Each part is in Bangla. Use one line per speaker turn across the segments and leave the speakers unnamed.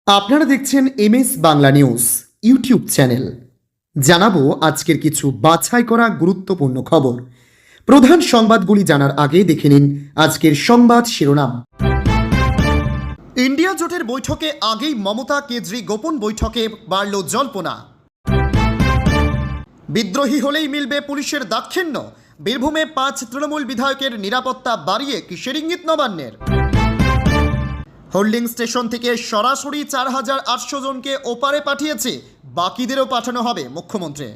আপনারা দেখছেন MS Bangla news YouTube channel. জানাবো আজকের কিছু বাছাই করা গুরুত্বপূর্ণ খবর। প্রধান সংবাদগুলি জানার আগে দেখে নিন আজকের সংবাদ শিরোনাম। ইন্ডিয়া জোটের বৈঠকে আগেই মমতা কেজরি গোপন বৈঠকে বাড়ল জল্পনা। বিদ্রোহী হলেই মিলবে পুলিশের দাক্ষিণ্য। বীরভূমে 5 তৃণমূল বিধায়কের নিরাপত্তা বাড়িয়ে কিসের ইঙ্গিত নবান্নের। হোল্ডিং স্টেশন থেকে সরাসরি 4800 জনকে ওপারে পাঠিয়েছে, বাকিদেরও পাঠানো হবে মুখ্যমন্ত্রী।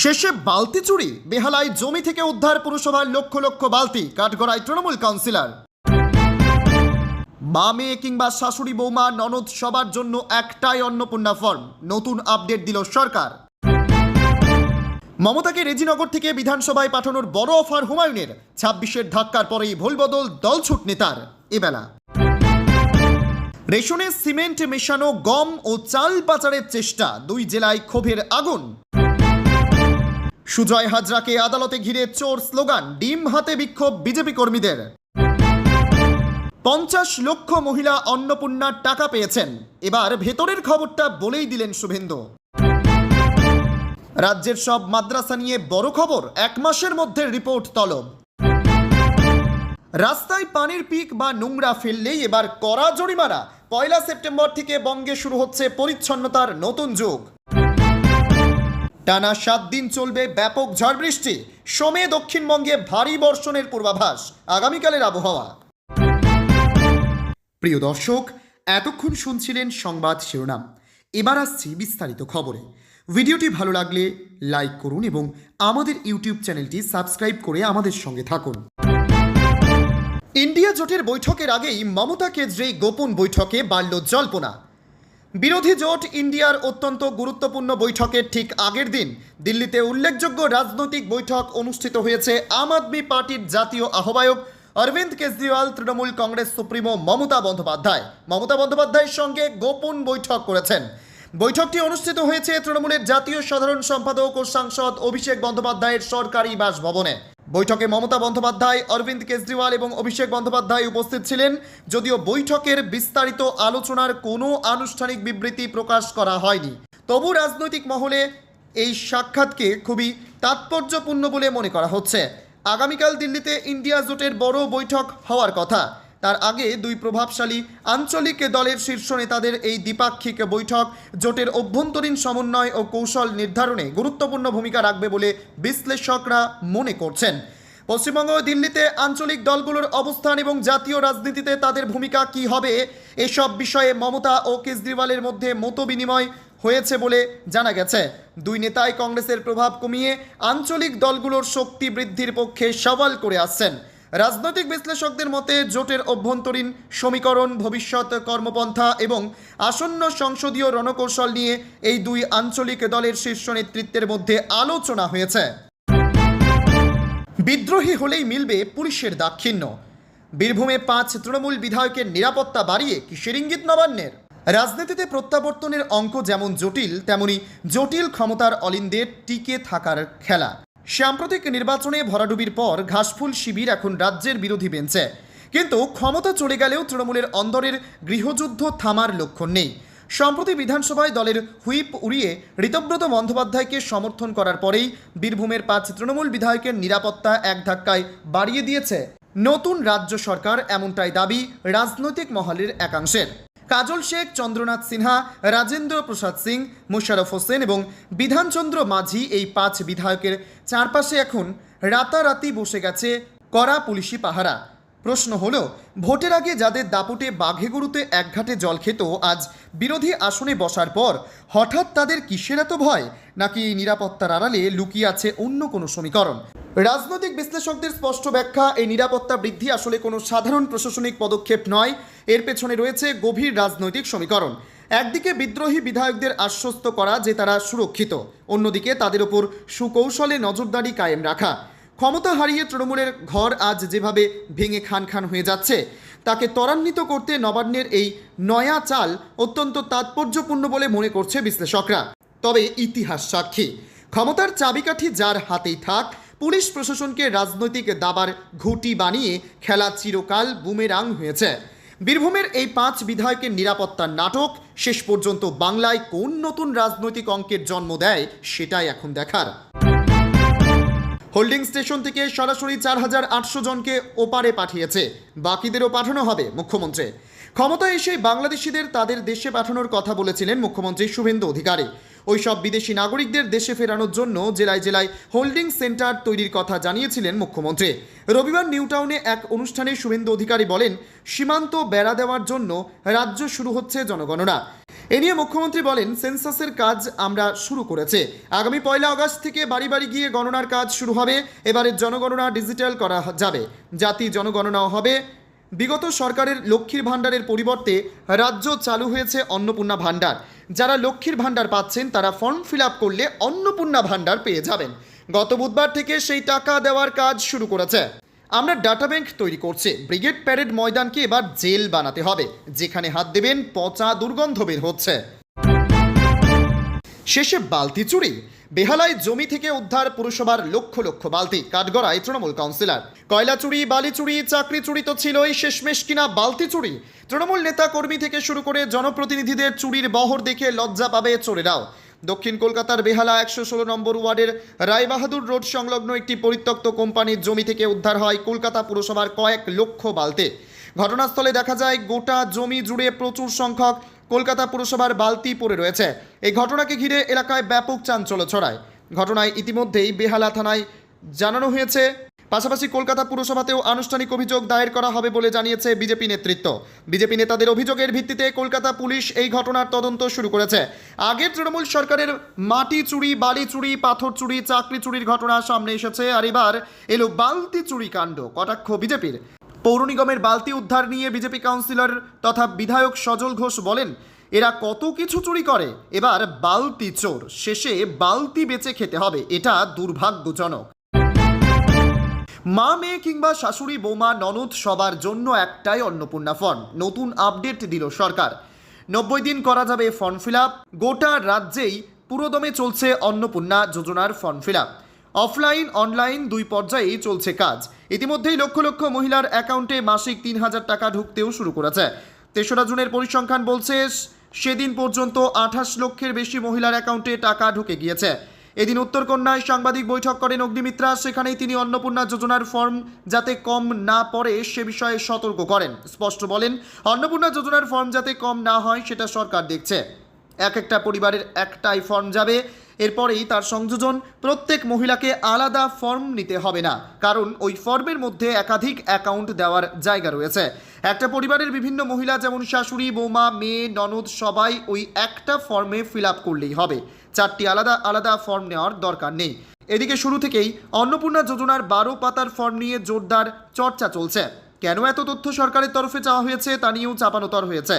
শেষে বালতি চুরি, বেহালায় জমি থেকে উদ্ধার পুরসভার লক্ষ লক্ষ বালতি, কাঠগড়ায় তৃণমূল কাউন্সিলর। মা মেয়ে কিংবা শাশুড়ি বৌমা ননদ সবার জন্য একটাই অন্নপূর্ণা ফর্ম, নতুন আপডেট দিল সরকার। মমতাকে রেজিনগর থেকে বিধানসভায় পাঠানোর বড় অফার হুমায়ুনের, 26-এর ধাক্কার পরেই ভুলবদল দলছুট নেতার। এবেলা রেশনে সিমেন্ট মেশানো গম ও চাল পাচারের চেষ্টা, 2 জেলায় ক্ষোভের আগুন। সুজয় হাজরাকে আদালতে ঘিরে চোর স্লোগান, ডিম হাতে বিক্ষোভ বিজেপি কর্মীদের। 50 লক্ষ মহিলা অন্নপূর্ণার টাকা পেয়েছেন, এবার ভেতরের খবরটা বলেই দিলেন শুভেন্দু। রাজ্যের সব মাদ্রাসা নিয়ে বড় খবর, 1 মাসের মধ্যে রিপোর্ট তলব। রাস্তায় পানির পিক বা নোংরা ফেললেই এবার কড়া জরিমানা। 1 সেপ্টেম্বর থেকে বঙ্গে শুরু হচ্ছে পরিচ্ছন্নতার নতুন যুগ। টানা 7 দিন চলবে ব্যাপক ঝড় বৃষ্টি, সোমে দক্ষিণবঙ্গে ভারী বর্ষণের পূর্বাভাস, আগামীকালের আবহাওয়া। প্রিয় দর্শক, এতক্ষণ শুনছিলেন সংবাদ শিরোনাম। এবার আসছি বিস্তারিত খবরে। ভিডিওটি ভালো লাগলে লাইক করুন এবং আমাদের ইউটিউব চ্যানেলটি সাবস্ক্রাইব করে আমাদের সঙ্গে থাকুন। ইন্ডিয়া জোটের বৈঠকের আগেই মমতা কেজরি গোপন বৈঠকে বাড়ল জল্পনা। বিরোধী জোট ইন্ডিয়ার অত্যন্ত গুরুত্বপূর্ণ বৈঠকের ঠিক আগের দিন দিল্লিতে উল্লেখযোগ্য রাজনৈতিক বৈঠক অনুষ্ঠিত হয়েছে। আম আদমি পার্টির জাতীয় আহ্বায়ক অরবিন্দ কেজরিওয়াল, তৃণমূল কংগ্রেস সুপ্রিমো মমতা বন্দ্যোপাধ্যায়ের সঙ্গে গোপন বৈঠক করেছেন। বৈঠকটি অনুষ্ঠিত হয়েছে তৃণমূলের জাতীয় সাধারণ সম্পাদক ও সাংসদ অভিষেক বন্দ্যোপাধ্যায়ের সরকারি বাসভবনে। বৈঠকে মমতা বন্দ্যোপাধ্যায়, অরবিন্দ কেজরিওয়াল এবং অভিষেক বন্দ্যোপাধ্যায় উপস্থিত ছিলেন। যদিও বৈঠকের বিস্তারিত আলোচনার কোনো আনুষ্ঠানিক বিবৃতি প্রকাশ করা হয়নি, তবু রাজনৈতিক মহলে এই সাক্ষাৎকে খুবই তাৎপর্যপূর্ণ বলে মনে করা হচ্ছে। আগামীকাল দিল্লিতে ইন্ডিয়া জোটের বড় বৈঠক হওয়ার কথা। তার আগে 2 প্রভাবশালী আঞ্চলিক দলের শীর্ষ নেতাদের এই দ্বিপাক্ষিক বৈঠক জোটের অভ্যন্তরীণ সমন্বয় ও কৌশল নির্ধারণে গুরুত্বপূর্ণ ভূমিকা রাখবে বলে বিশ্লেষকরা মনে করছেন। পশ্চিমবঙ্গ ও দিল্লিতে আঞ্চলিক দলগুলোর অবস্থান এবং জাতীয় রাজনীতিতে তাদের ভূমিকা কী হবে, এসব বিষয়ে মমতা ও কেজরিওয়ালের মধ্যে মতবিনিময় হয়েছে বলে জানা গেছে। 2 নেতাই কংগ্রেসের প্রভাব কমিয়ে আঞ্চলিক দলগুলোর শক্তি বৃদ্ধির পক্ষে সওয়াল করে আসছেন। রাজনৈতিক বিশ্লেষকদের মতে জোটের অভ্যন্তরীণ সমীকরণ, ভবিষ্যৎ কর্মপন্থা এবং আসন্ন সংসদীয় রণকৌশল নিয়ে এই 2 আঞ্চলিক দলের শীর্ষ নেতৃত্বের মধ্যে আলোচনা হয়েছে। বিদ্রোহী হলেই মিলবে পুলিশের দাক্ষিণ্য। বীরভূমে 5 তৃণমূল বিধায়কের নিরাপত্তা বাড়িয়ে কিসের ইঙ্গিত নবান্নের। রাজনীতিতে প্রত্যাবর্তনের অঙ্ক যেমন জটিল, তেমনি জটিল ক্ষমতার অলিন্দে টিকে থাকার খেলা। সাম্প্রতিক নির্বাচনে ভরাডুবির পর ঘাসফুল শিবির এখন রাজ্যের বিরোধী বেঞ্চে, কিন্তু ক্ষমতা চলে গেলেও তৃণমূলের অন্দরের গৃহযুদ্ধ থামার লক্ষণ নেই। সম্প্রতি বিধানসভায় দলের হুইপ উড়িয়ে ঋতব্রত বন্দ্যোপাধ্যায়কে সমর্থন করার পরেই বীরভূমের 5 তৃণমূল বিধায়কের নিরাপত্তা এক ধাক্কায় বাড়িয়ে দিয়েছে নতুন রাজ্য সরকার, এমনটাই দাবি রাজনৈতিক মহলের একাংশের। কাজল শেখ, চন্দ্রনাথ সিনহা, রাজেন্দ্র প্রসাদ সিং, মোশাররফ হোসেন এবং বিধানচন্দ্র মাঝি, এই 5 বিধায়কের চারপাশে এখন রাতারাতি বসে গেছে কড়া পুলিশি পাহারা। প্রশ্ন হলো, ভোটের আগে যাদের দাপুটে বাঘে গরুতে একঘাটে জল খেত, আজ বিরোধী আসনে বসার পর হঠাৎ তাদের কিসের এত ভয়? নাকি নিরাপত্তার আড়ালে লুকিয়ে আছে অন্য কোনো সমীকরণ? রাজনৈতিক বিশ্লেষকদের স্পষ্ট ব্যাখ্যা, এই নিরাপত্তা বৃদ্ধি আসলে কোনো সাধারণ প্রশাসনিক পদক্ষেপ নয়, এর পেছনে রয়েছে গভীর রাজনৈতিক সমীকরণ। একদিকে বিদ্রোহী বিধায়কদের আশ্বস্ত করা যে তারা সুরক্ষিত, অন্যদিকে তাদের ওপর সুকৌশলে নজরদারি কায়েম রাখা। ক্ষমতা হারিয়ে তৃণমূলের ঘর আজ যেভাবে ভেঙে খান খান হয়ে যাচ্ছে, তাকে ত্বরান্বিত করতে নবান্নের এই নয়া চাল অত্যন্ত তাৎপর্যপূর্ণ বলে মনে করছে বিশ্লেষকরা। তবে ইতিহাস সাক্ষী, ক্ষমতার চাবিকাঠি যার হাতেই থাক, পুলিশ প্রশাসনকে রাজনৈতিক দাবার ঘুঁটি বানিয়ে খেলা চিরকাল বুমেরাং হয়েছে। বীরভূমের এই 5 বিধায়কের নিরাপত্তার নাটক শেষ পর্যন্ত বাংলায় কোন নতুন রাজনৈতিক অঙ্কের জন্ম দেয় সেটাই এখন দেখার। হোল্ডিং স্টেশন থেকে সরাসরি 4,800 জনকে ওপারে পাঠিয়েছে, বাকিদেরও পাঠানো হবে মুখ্যমন্ত্রী। ক্ষমতায় এসে বাংলাদেশিদের তাদের দেশে পাঠানোর কথা বলেছিলেন মুখ্যমন্ত্রী শুভেন্দু অধিকারী। ওই সব বিদেশি নাগরিকদের দেশে ফেরানোর জন্য জেলায় জেলায় হোল্ডিং সেন্টার তৈরির কথা জানিয়েছিলেন মুখ্যমন্ত্রী। রবিবার নিউ টাউনে এক অনুষ্ঠানে শুভেন্দু অধিকারী বলেন, সীমান্ত বেড়া দেওয়ার জন্য রাজ্য শুরু হচ্ছে জনগণনা। এ নিয়ে মুখ্যমন্ত্রী বলেন, সেন্সাসের কাজ আমরা শুরু করেছে, আগামী 1 আগস্ট থেকে বাড়ি বাড়ি গিয়ে গণনার কাজ শুরু হবে। এবারের জনগণনা ডিজিটাল করা যাবে, জাতি জনগণনাও হবে। বিগত সরকারের লক্ষ্মীর ভাণ্ডারের পরিবর্তে রাজ্য চালু হয়েছে অন্নপূর্ণা ভাণ্ডার। যারা লক্ষ্মীর ভাণ্ডার পাচ্ছেন তারা ফর্ম ফিল আপ করলে অন্নপূর্ণা ভাণ্ডার পেয়ে যাবেন। গত বুধবার থেকে সেই টাকা দেওয়ার কাজ শুরু করেছে। আমরা ডাটা ব্যাংক তৈরি করছি। ব্রিগেড প্যারেড ময়দানকে এবার জেল বানাতে হবে, যেখানে হাত দেবেন পচা দুর্গন্ধ বের হচ্ছে। শেষে বালতি চুরি। বেহালায় জমি থেকে উদ্ধার পুরসভার লক্ষ লক্ষ বালতি, কাঠগড়ায় তৃণমূল কাউন্সিলর। কয়লা চুরি, বালি চুরি, চাকরি চুরি তো ছিলই, শেষমেশ কিনা বালতি চুরি। তৃণমূল নেতা কর্মী থেকে শুরু করে জনপ্রতিনিধিদের চুরির বহর দেখে লজ্জা পাবে চোরেরাও। দক্ষিণ কলকাতার বেহালা 116 নম্বর ওয়ার্ডের রায়বাহাদুর রোড সংলগ্ন একটি পরিত্যক্ত কোম্পানির জমি থেকে উদ্ধার হয় কলকাতা পুরসভার কয়েক লক্ষ বালতি। ঘটনাস্থলে দেখা যায় গোটা জমি জুড়ে প্রচুর সংখ্যক কলকাতা পুরসভার বালতি পড়ে রয়েছে। এই ঘটনাকে ঘিরে এলাকায় ব্যাপক চাঞ্চল্য ছড়ায়। ঘটনায় ইতিমধ্যেই বেহালা থানায় জানানো হয়েছে, পাশাপাশি কলকাতা পুরসভাতেও আনুষ্ঠানিক অভিযোগ দায়ের করা হবে বলে জানিয়েছে বিজেপি নেতৃত্ব। বিজেপি নেতাদের অভিযোগের ভিত্তিতে কলকাতা পুলিশ এই ঘটনার তদন্ত শুরু করেছে। আগের তৃণমূল সরকারের মাটি চুরি, বালি চুরি, পাথর চুরি, চাকরি চুরির ঘটনা সামনে এসেছে, আর এবার এলো বালতি চুরি কাণ্ড। কটাক্ষ বিজেপির। পৌর নিগমের বালতি উদ্ধার নিয়ে বিজেপি কাউন্সিলর তথা বিধায়ক সজল ঘোষ বলেন, এরা কত কিছু চুরি করে, এবার বালতি চোর, শেষে বালতি বেচে খেতে হবে, এটা দুর্ভাগ্যজনক। মা মেয়ে কিংবা শাশুড়ি বৌমা ননদ সবার জন্য একটাই অন্নপূর্ণা ফর্ম। নতুন আপডেট দিল সরকার। 90 দিন করা যাবে ফর্ম ফিল আপ। গোটা রাজ্যেই পুরোদমে চলছে অন্নপূর্ণা যোজনার form fill up. Offline online দুই পর্যায়েই চলছে কাজ। ইতিমধ্যেই লক্ষ লক্ষ মহিলার অ্যাকাউন্টে মাসিক 3,000 টাকা ঢুকতেও শুরু করেছে। 3রা জুনের পরিসংখ্যান বলছে, সেদিন পর্যন্ত 28 লক্ষের বেশি মহিলার অ্যাকাউন্টে টাকা ঢুকে গিয়েছে। এদিন উত্তরকন্যায় সাংবাদিক বৈঠক করেন অগ্নিমিত্রা। সেখানেই তিনি অন্নপূর্ণা যোজনার ফর্ম যাতে কম না পড়ে সে বিষয়ে সতর্ক করেন। স্পষ্ট বলেন, অন্নপূর্ণা যোজনার ফর্ম যাতে কম না হয় সেটা সরকার দেখছে। একটা পরিবারের একটাই ফর্ম যাবে, এরপরেই তার সংযোজন। প্রত্যেক মহিলাকে আলাদা ফর্ম নিতে হবে না, কারণ ওই ফর্মের মধ্যে একাধিক অ্যাকাউন্ট দেওয়ার জায়গা রয়েছে। একটা পরিবারের বিভিন্ন মহিলা, যেমন শাশুড়ি, বৌমা, মেয়ে, ননদ, সবাই ওই একটা ফর্মে ফিল আপ করলেই হবে। 4টি আলাদা আলাদা ফর্ম নেওয়ার দরকার নেই। এদিকে শুরু থেকেই অন্নপূর্ণা যোজনার 12 পাতার ফর্ম নিয়ে জোরদার চর্চা চলছে। কেন এত তথ্য সরকারের তরফে চাওয়া হয়েছে তা নিয়েও চাপানোতর হয়েছে,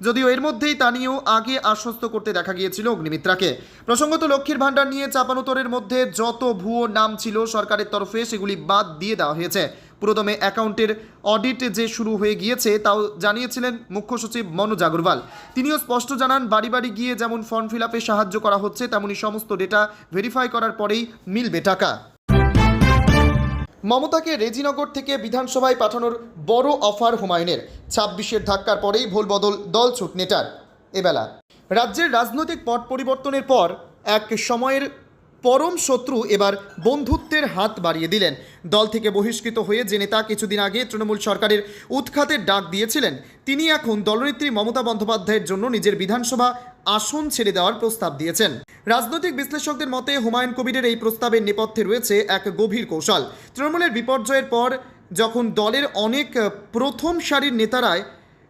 যদিও এর মধ্যেই তা নিয়েও আগে আশ্বস্ত করতে দেখা গিয়েছিল অগ্নিমিত্রাকে। প্রসঙ্গত, লক্ষ্মীর ভাণ্ডার নিয়ে চাপানোতরের মধ্যে যত ভুয়ো নাম ছিল সরকারের তরফে সেগুলি বাদ দিয়ে দেওয়া হয়েছে। পুরোদমে অ্যাকাউন্টের অডিট যে শুরু হয়ে গিয়েছে তাও জানিয়েছিলেন মুখ্য সচিব মনোজ আগরওয়াল। তিনিও স্পষ্ট জানান, বাড়ি বাড়ি গিয়ে যেমন ফর্ম ফিল আপে সাহায্য করা হচ্ছে, তেমনি সমস্ত ডেটা ভেরিফাই করার পরেই মিলবে টাকা। মমতাকে রেজিনগর থেকে বিধানসভায় পাঠানোর বড় অফার হুমায়ুনের। 26-এর ধাক্কার পরেই ভোলবদল দলছুট নেতার। এবেলা রাজ্যের রাজনৈতিক পট পরিবর্তনের পর এক সময়ের পরম শত্রু এবার বন্ধুত্বের হাত বাড়িয়ে দিলেন। দল থেকে বহিষ্কৃত হয়ে যে নেতা কিছুদিন আগে তৃণমূল সরকারের উৎখাতের ডাক দিয়েছিলেন, তিনি এখন দলনেত্রী মমতা বন্দ্যোপাধ্যায়ের জন্য নিজের বিধানসভা আসন ছেড়ে দেওয়ার প্রস্তাব দিয়েছেন। রাজনৈতিক বিশ্লেষকদের মতে হুমায়ুন কবিরের এই প্রস্তাবের নেপথ্যে রয়েছে এক গভীর কৌশল। তৃণমূলের বিপর্যয়ের পর যখন দলের অনেক প্রথম সারির নেতারাই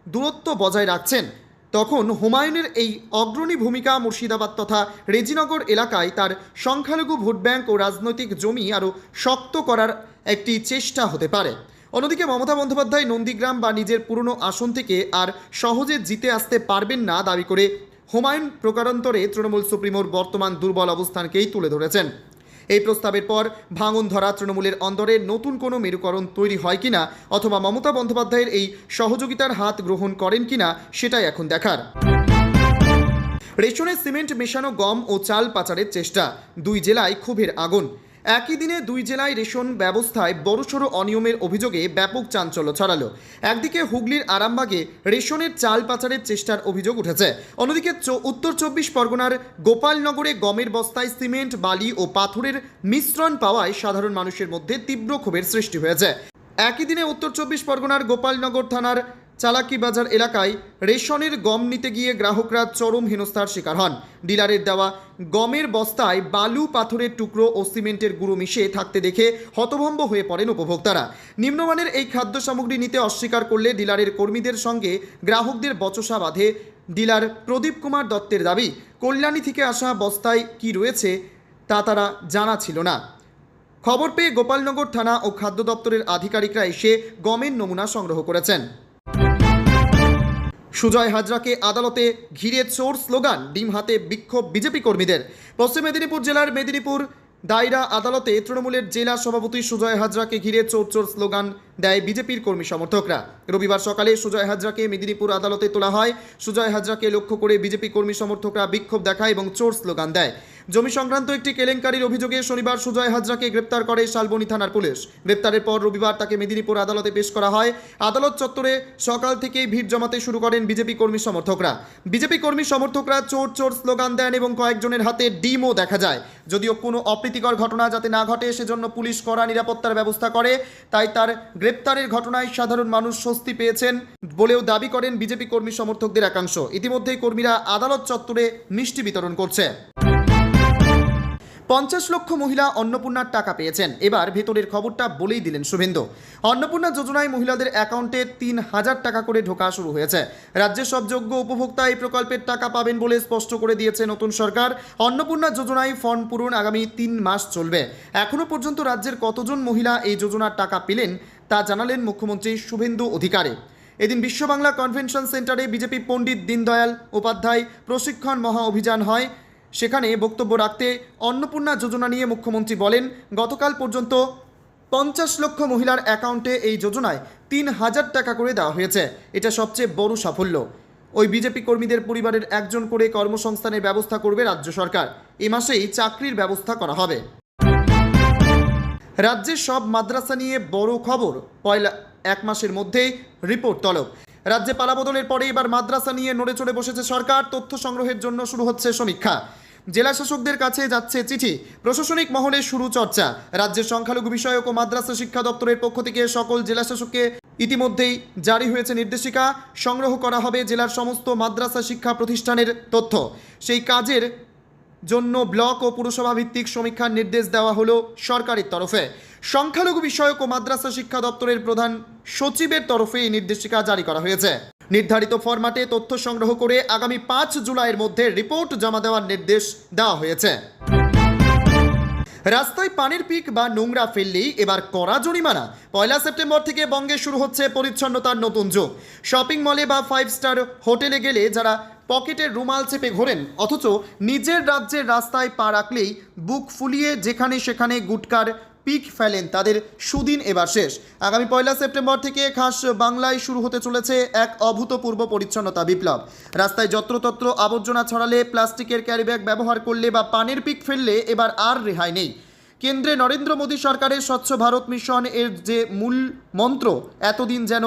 দূরত্ব বজায় রাখছেন, তখন হুমায়ুনের এই অগ্রণী ভূমিকা মুর্শিদাবাদ তথা রেজিনগর এলাকায় তার সংখ্যালঘু ভোট ব্যাংক ও রাজনৈতিক জমি আরও শক্ত করার একটি চেষ্টা হতে পারে। অন্যদিকে মমতা বন্দ্যোপাধ্যায় নন্দীগ্রাম বা নিজের পুরনো আসন থেকে আর সহজে জিতে আসতে পারবেন না দাবি করে হুমায়ুন প্রকারান্তরে তৃণমূল সুপ্রিমোর বর্তমান দুর্বল অবস্থানকেই তুলে ধরেছেন। এই প্রস্তাবের পর ভাঙন ধরা তৃণমূলের অন্দরে নতুন কোনো মেরুকরণ তৈরি হয় কিনা, অথবা মমতা বন্দ্যোপাধ্যায়ের এই সহযোগিতার হাত গ্রহণ করেন কিনা, সেটাই এখন দেখার। রেশনে সিমেন্ট মেশানো গম ও চাল পাচারের চেষ্টা, 2 জেলায় ক্ষোভের আগুন। একই দিনে দুই জেলায় রেশন ব্যবস্থায় বড়সড় অনিয়মের অভিযোগে ব্যাপক চাঞ্চল্য ছড়ালো। একদিকে হুগলির আরামবাগে রেশনের চাল পাচারের চেষ্টার অভিযোগ উঠেছে, অন্যদিকে উত্তর 24 পরগনার গোপালনগরে গমের বস্তায় সিমেন্ট, বালি ও পাথরের মিশ্রণ পাওয়ায় সাধারণ মানুষের মধ্যে তীব্র ক্ষোভের সৃষ্টি হয়েছে। একই দিনে উত্তর 24 পরগনার গোপালনগর থানার চালাকি বাজার এলাকায় রেশনের গম নিতে গিয়ে গ্রাহকরা চরম হেনস্থার শিকার হন। ডিলারের দেওয়া গমের বস্তায় বালু, পাথরের টুকরো ও সিমেন্টের গুঁড়ো মিশে থাকতে দেখে হতভম্ব হয়ে পড়েন উপভোক্তারা। নিম্নমানের এই খাদ্য সামগ্রী নিতে অস্বীকার করলে ডিলারের কর্মীদের সঙ্গে গ্রাহকদের বচসা বাঁধে ডিলার প্রদীপ কুমার দত্তের দাবি, কল্যাণী থেকে আসা বস্তায় কি রয়েছে তা তারা জানা ছিল না। খবর পেয়ে গোপালনগর থানা ও খাদ্য দপ্তরের আধিকারিকরা এসে গমের নমুনা সংগ্রহ করেছেন। সুজয় হাজরাকে আদালতে ঘিরে চোর স্লোগান, ডিম হাতে বিক্ষোভ বিজেপি কর্মীদের। পশ্চিম মেদিনীপুর জেলার মেদিনীপুর দায়রা আদালতে তৃণমূলের জেলা সভাপতি সুজয় হাজরাকে ঘিরে চোর চোর স্লোগান দেয় বিজেপির কর্মী সমর্থকরা। রবিবার সকালে সুজয় হাজরাকে মেদিনীপুর আদালতে তোলা হয়। সুজয় হাজরাকে লক্ষ্য করে বিজেপি কর্মী সমর্থকরা বিক্ষোভ দেখায় এবং চোর স্লোগান দেয়। জমি সংক্রান্ত একটি কেলেঙ্কারির অভিযোগে শনিবার সুজয় হাজরাকে গ্রেপ্তার করে শালবনী থানার পুলিশ। গ্রেপ্তারের পর রবিবার তাকে মেদিনীপুর আদালতে পেশ করা হয়। আদালত চত্বরে সকাল থেকেই ভিড় জমাতে শুরু করেন বিজেপি কর্মী সমর্থকরা। বিজেপি কর্মী সমর্থকরা চোর চোর স্লোগান দেন এবং কয়েকজনের হাতে ডিমও দেখা যায়। যদিও কোনো অপ্রীতিকর ঘটনা যাতে না ঘটে সেজন্য পুলিশ কড়া নিরাপত্তার ব্যবস্থা করে, তাই তার গ্রেপ্তারের ঘটনায় সাধারণ মানুষ স্বস্তি পেয়েছেন বলেও দাবি করেন বিজেপি কর্মী সমর্থকদের একাংশ। ইতিমধ্যেই কর্মীরা আদালত চত্বরে মিষ্টি বিতরণ করছে। 50 লক্ষ মহিলা অন্নপূর্ণার টাকা পেয়েছেন। এবার ভেতরের খবরটা বলেই দিলেন শুভেন্দু। অন্নপূর্ণা যোজনায় মহিলাদের অ্যাকাউন্টে 3000 টাকা করে ঢোকা শুরু হয়েছে। রাজ্যের সব যোগ্য উপভোক্তা এই প্রকল্পের টাকা পাবেন বলে স্পষ্ট করে দিয়েছে নতুন সরকার। অন্নপূর্ণা যোজনায় ফর্ম পূরণ আগামী 3 মাস চলবে। এখনও পর্যন্ত রাজ্যের কতজন মহিলা এই যোজনার টাকা পেলেন তা জানালেন মুখ্যমন্ত্রী শুভেন্দু অধিকারী। এদিন বিশ্ব বাংলা কনভেনশন সেন্টারে বিজেপি পণ্ডিত দীনদয়াল উপাধ্যায় প্রশিক্ষণ মহা অভিযান হয়। সেখানে বক্তব্য রাখতে অন্নপূর্ণা যোজনা নিয়ে মুখ্যমন্ত্রী বলেন, গতকাল পর্যন্ত 50 লক্ষ মহিলার অ্যাকাউন্টে এই যোজনায় 3000 টাকা করে দেওয়া হয়েছে। এটা সবচেয়ে বড় সাফল্য। ওই বিজেপি কর্মীদের পরিবারের একজন করে কর্মসংস্থানের ব্যবস্থা করবে রাজ্য সরকার। এ মাসেই চাকরির ব্যবস্থা করা হবে। রাজ্যের সব মাদ্রাসা নিয়ে বড় খবর, পয়লা 1 মাসের মধ্যেই রিপোর্ট তলব। রাজ্যে পালাবদলের পরে এবার মাদ্রাসা নিয়ে নড়ে চড়ে বসেছে সরকার। তথ্য সংগ্রহের জন্য শুরু হচ্ছে সমীক্ষা। জেলা শাসকদের কাছে যাচ্ছে চিঠি, প্রশাসনিক মহলে শুরু চর্চা। রাজ্যের সংখ্যালঘু বিষয়ক ও মাদ্রাসা শিক্ষা দপ্তরের পক্ষ থেকে সকল জেলা শাসককে ইতিমধ্যেই জারি হয়েছে নির্দেশিকা। সংগ্রহ করা হবে জেলার সমস্ত মাদ্রাসা শিক্ষা প্রতিষ্ঠানের তথ্য। সেই কাজের জন্য ব্লক ও পুরসভা ভিত্তিক সমীক্ষার নির্দেশ দেওয়া হলো সরকারের তরফে। সংখ্যালঘু বিষয়ক ও মাদ্রাসা শিক্ষা দপ্তরের প্রধান সচিবের তরফে এই নির্দেশিকা জারি করা হয়েছে। নির্ধারিত ফরম্যাটে তথ্য সংগ্রহ করে আগামী 5 জুলাইয়ের মধ্যে রিপোর্ট জমা দেওয়ার নির্দেশ দেওয়া হয়েছে। রাস্তায় পানির পিক বা নোংরা ফেললেই এবার কড়া জরিমানা। 1 সেপ্টেম্বর থেকে বঙ্গে শুরু হচ্ছে পরিচ্ছন্নতার নতুন যুগ। শপিং মলে বা 5 স্টার হোটেলে গেলে যারা পকেটের রুমাল চেপে ঘোরেন অথচ নিজের রাজ্যের রাস্তায় পা রাখলেই বুক ফুলিয়ে যেখানে সেখানে গুটকার পিক ফেলেন, তাদের সুদিন এবার শেষ। আগামী 1 সেপ্টেম্বর থেকে খাস বাংলায় শুরু হতে চলেছে এক অভূতপূর্ব পরিচ্ছন্নতা বিপ্লব। রাস্তায় যত্রতত্র আবর্জনা ছড়ালে, প্লাস্টিকের ক্যারিব্যাগ ব্যবহার করলে বা পানির পিক ফেললে এবার আর রেহাই নেই। কেন্দ্রে নরেন্দ্র মোদী সরকারের স্বচ্ছ ভারত মিশন এর যে মূল মন্ত্র, এতদিন যেন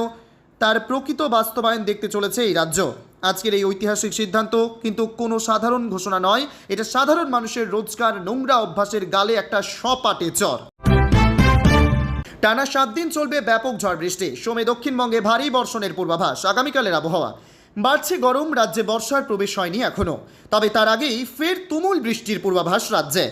তার প্রকৃত বাস্তবায়ন দেখতে চলেছে এই রাজ্য। আজকের এই ঐতিহাসিক সিদ্ধান্ত কিন্তু কোনো সাধারণ ঘোষণা নয়, এটা সাধারণ মানুষের রোজকার নোংরা অভ্যাসের গালে একটা সপাটে চর। টানা 7 দিন চলবে ব্যাপক ঝড় বৃষ্টি। সোমে দক্ষিণবঙ্গে ভারী বর্ষণের পূর্বাভাস। আগামীকালের আবহাওয়া, বাড়ছে গরম, রাজ্যে বর্ষার প্রবেশ হয়নি এখনও, তবে তার আগেই ফের তুমুল বৃষ্টির পূর্বাভাস রাজ্যে।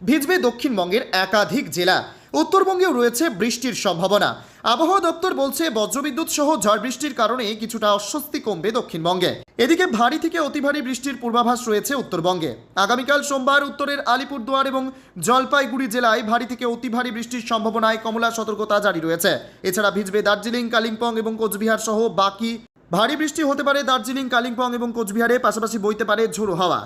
ভিজবে দক্ষিণবঙ্গের একাধিক জেলা, উত্তরবঙ্গেও রয়েছে বৃষ্টির সম্ভাবনা। আবহাওয়া দপ্তর বলছে বজ্রবিদ্যুৎ সহ ঝড় বৃষ্টির কারণে কিছুটা অস্বস্তি কমবে দক্ষিণবঙ্গে। এদিকে ভারী থেকে অতি ভারী বৃষ্টির পূর্বাভাস রয়েছে উত্তরবঙ্গে। আগামীকাল সোমবার উত্তরের আলিপুরদুয়ার এবং জলপাইগুড়ি জেলায় ভারী থেকে অতি ভারী বৃষ্টির সম্ভাবনায় কমলা সতর্কতা জারি রয়েছে। এছাড়া ভিজবে দার্জিলিং, কালিম্পং এবং কোচবিহার সহ বাকি। ভারী বৃষ্টি হতে পারে দার্জিলিং, কালিম্পং এবং কোচবিহারে, পাশাপাশি বইতে পারে ঝোড়ো হাওয়া।